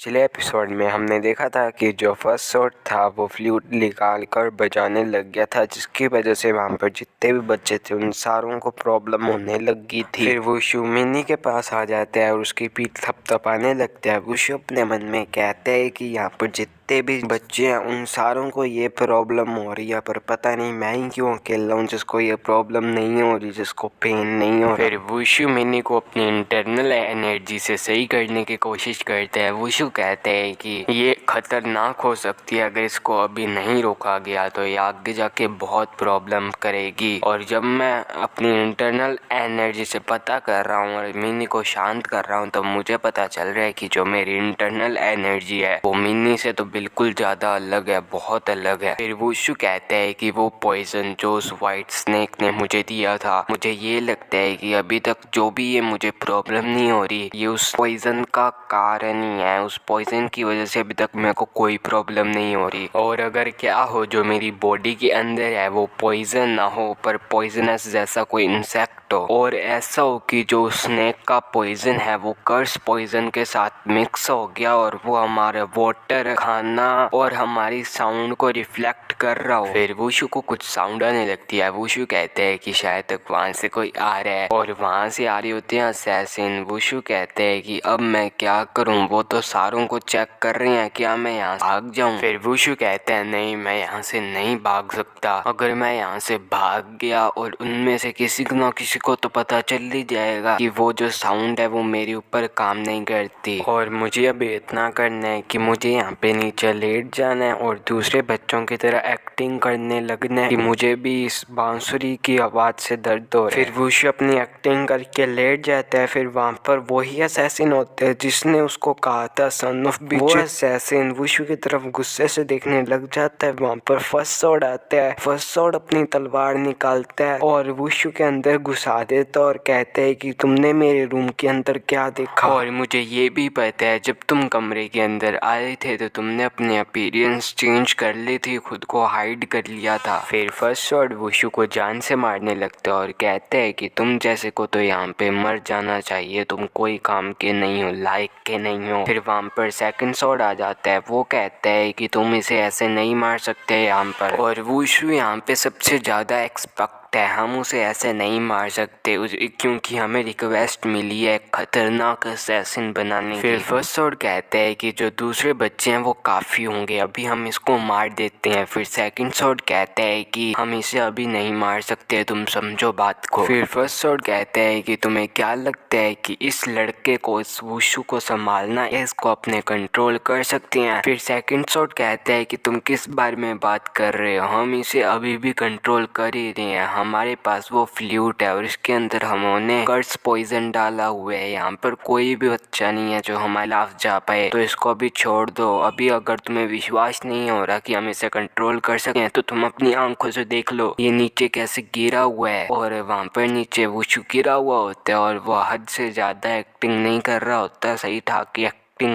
पिछले एपिसोड में हमने देखा था कि जो फर्स्ट शॉट था वो फ्लूट निकाल कर बजाने लग गया था, जिसकी वजह से वहाँ पर जितने भी बच्चे थे उन सारों को प्रॉब्लम होने लगी थी। फिर वो मिनी के पास आ जाता है और उसकी पीठ थपथपाने लगता है। वो अपने मन में कहता है कि यहाँ पर जितने भी बच्चे हैं उन सारों को ये प्रॉब्लम हो रही है, पर पता नहीं मैं ही क्यों अकेला हूँ जिसको ये प्रॉब्लम नहीं हो रही, जिसको पेन नहीं हो रहा। फिर वुशु मिनी को अपनी इंटरनल एनर्जी से सही करने की कोशिश करता है। वुशु कहते हैं कि ये खतरनाक हो सकती है, अगर इसको अभी नहीं रोका गया तो ये आगे जाके बहुत प्रॉब्लम करेगी। और जब मैं अपनी इंटरनल एनर्जी से पता कर रहा हूँ और मिनी को शांत कर रहा हूँ तो मुझे पता चल रहा है कि जो मेरी इंटरनल एनर्जी है वो मिनी से तो बिल्कुल ज़्यादा अलग है, बहुत अलग है। फिर वुशु कहते हैं कि वो पॉइजन जो उस वाइट स्नेक ने मुझे दिया था, मुझे ये लगता है कि अभी तक जो भी ये मुझे प्रॉब्लम नहीं हो रही ये उस पॉइजन का कारण ही है। उस पॉइजन की वजह से अभी तक मेरे को कोई प्रॉब्लम नहीं हो रही। और अगर क्या हो जो मेरी बॉडी के अंदर है वो पॉइजन ना हो पर पॉइजनस जैसा कोई इंसेक्ट हो, और ऐसा हो कि जो स्नेक का पॉइजन है वो कर्स पॉइजन के साथ मिक्स हो गया और वो हमारे वाटर, खाना और हमारी साउंड को रिफ्लेक्ट कर रहा हो। फिर वुशु को कुछ साउंड आने लगती है। वुशु कहते हैं कि शायद तक वहाँ से कोई आ रहा है और वहाँ से आ रही होती है असैसिन। वुशु कहते हैं कि अब मैं क्या करूँ, वो तो सारों को चेक कर रहे हैं, क्या मैं यहाँ भाग जाऊँ। फिर वुशु कहते हैं नहीं, मैं यहाँ से नहीं भाग सकता। अगर मैं यहाँ से भाग गया और उनमें से किसी न किसी को तो पता चल ही जाएगा कि वो जो साउंड है वो मेरे ऊपर काम नहीं करती। और मुझे अभी इतना करना है कि मुझे यहाँ पे नीचे लेट जाना है और दूसरे बच्चों की तरह एक्टिंग करने लगना है कि मुझे भी इस बांसुरी की आवाज़ से दर्द हो रहा है। फिर वुशु अपनी एक्टिंग करके लेट जाता है। फिर वहाँ पर वही असैसिन होते हैं जिसने उसको कहा था सन ऑफ बिच। वो असैसिन वुशु की तरफ गुस्से से देखने लग जाता है। वहाँ पर फर्स्ट शॉट आता है। फर्स्ट शॉट अपनी तलवार निकालता है और वुशु के अंदर घुसा देता है और कहते हैं कि तुमने मेरे रूम के अंदर क्या देखा। और मुझे ये भी पता है जब तुम कमरे के अंदर आए थे तो तुमने अपनी अपीयरेंस चेंज कर ली थी, खुद को हाइड कर लिया था। फिर फर्स्ट शॉट वुशु को जान से मारने लगता है और कहते हैं कि तुम जैसे को तो यहाँ पे मर जाना चाहिए, तुम कोई काम के नहीं हो, लायक के नहीं हो। फिर वहाँ पर सेकंड शॉट आ जाता है। वो कहता है कि तुम इसे ऐसे नहीं मार सकते यहाँ पर, और वुशु यहाँ पे सबसे ज़्यादा एक्सपेक्ट है, हम उसे ऐसे नहीं मार सकते क्योंकि हमें रिक्वेस्ट मिली है खतरनाक असैसिन बनाने की। फिर फर्स्ट शॉट कहते हैं कि जो दूसरे बच्चे हैं वो काफ़ी होंगे, अभी हम इसको मार देते हैं। फिर सेकंड शॉट कहते हैं कि हम इसे अभी नहीं मार सकते, तुम समझो बात को। फिर फर्स्ट शॉट कहते हैं कि तुम्हें क्या लगता है कि इस लड़के को, इस वुशु को संभालना या इसको अपने कंट्रोल कर सकते हैं। फिर सेकंड शॉट कहते हैं कि तुम किस बारे में बात कर रहे हो, हम इसे अभी भी कंट्रोल कर ही रहे हैं, हमारे पास वो फ्लूट है और इसके अंदर हमने कर्स पॉइजन डाला हुआ है। यहाँ पर कोई भी बच्चा नहीं है जो हमारे खिलाफ जा पाए, तो इसको अभी छोड़ दो। अभी अगर तुम्हें विश्वास नहीं हो रहा कि हम इसे कंट्रोल कर सकते हैं तो तुम अपनी आंखों से देख लो ये नीचे कैसे गिरा हुआ है। और वहाँ पर नीचे वुशु गिरा हुआ होता है और वो हद से ज़्यादा एक्टिंग नहीं कर रहा होता, सही ठाक की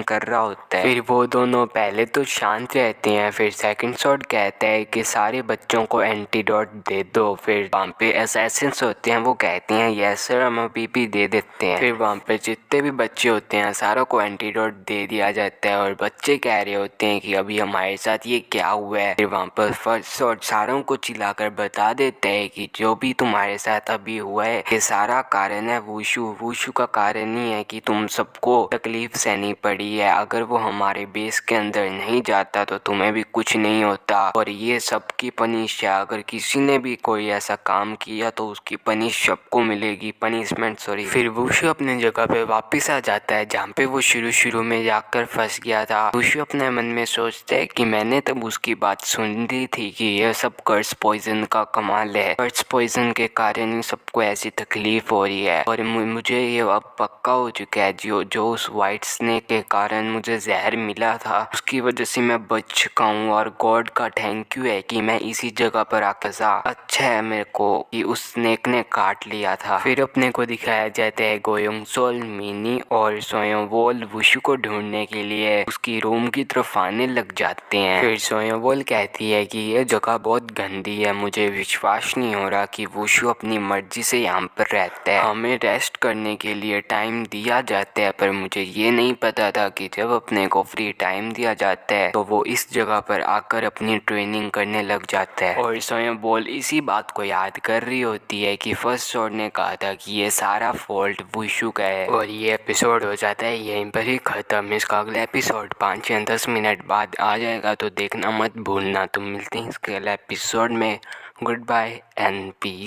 कर रहा होता है। फिर वो दोनों पहले तो शांत रहते हैं। फिर सेकंड शॉट कहता है कि सारे बच्चों को एंटीडोट दे दो। फिर वहाँ पे असैसिन्स होते हैं, वो कहते हैं यस सर, हम अभी भी दे देते हैं। फिर वहाँ पे जितने भी बच्चे होते हैं सारों को एंटीडोट दे दिया जाता है और बच्चे कह रहे होते हैं कि अभी हमारे साथ ये क्या हुआ है। फिर वहाँ पर फर्स्ट शॉट सारों को चिल्लाकर बता देता है कि जो भी तुम्हारे साथ अभी हुआ है ये सारा कारण है वुशु का कारण नहीं है कि तुम सबको तकलीफ सहनी पड़ी है। अगर वो हमारे बेस के अंदर नहीं जाता तो तुम्हें भी कुछ नहीं होता, और ये सबकी पनिश है। अगर किसी ने भी कोई ऐसा काम किया तो उसकी पनिश सबको मिलेगी, पनिशमेंट सॉरी। फिर वुशु अपने जगह पे वापस आ जाता है जहाँ पे वो शुरू में जाकर फंस गया था। वुशु अपने मन में सोचता है कि मैंने तब उसकी बात सुन ली थी कि यह सब कर्स पॉइजन का कमाल है, कर्स पॉइजन के कारण ही सबको ऐसी तकलीफ हो रही है। और मुझे ये अब पक्का हो चुका है जो उस वाइट स्नेक के कारण मुझे जहर मिला था उसकी वजह से मैं बच चुका हूँ, और गॉड का थैंक यू है कि मैं इसी जगह पर आकर था। अच्छा है मेरे को कि उस स्नेक ने काट लिया था। फिर अपने को दिखाया जाता है गोयोंगसोल, मिनी और सोयोवोल वुशु को ढूंढने के लिए उसकी रूम की तरफ आने लग जाते हैं। फिर सोयोवोल कहती है कि यह जगह बहुत गंदी है, मुझे विश्वास नहीं हो रहा कि वुशु अपनी मर्जी से यहाँ पर रहता है। हमें रेस्ट करने के लिए टाइम दिया जाता है पर मुझे ये नहीं पता था कि जब अपने को फ्री टाइम दिया जाता है तो वो इस जगह पर आकर अपनी ट्रेनिंग करने लग जाता है। और सोयाबॉल इसी बात को याद कर रही होती है कि फर्स्ट शॉट ने कहा था कि ये सारा फॉल्ट वुशु का है। और ये एपिसोड हो जाता है यहीं पर ही ख़त्म। इसका अगला एपिसोड 5 या 10 मिनट बाद आ जाएगा, तो देखना मत भूलना। तो मिलते हैं इसके अगले एपिसोड में। Goodbye and piece.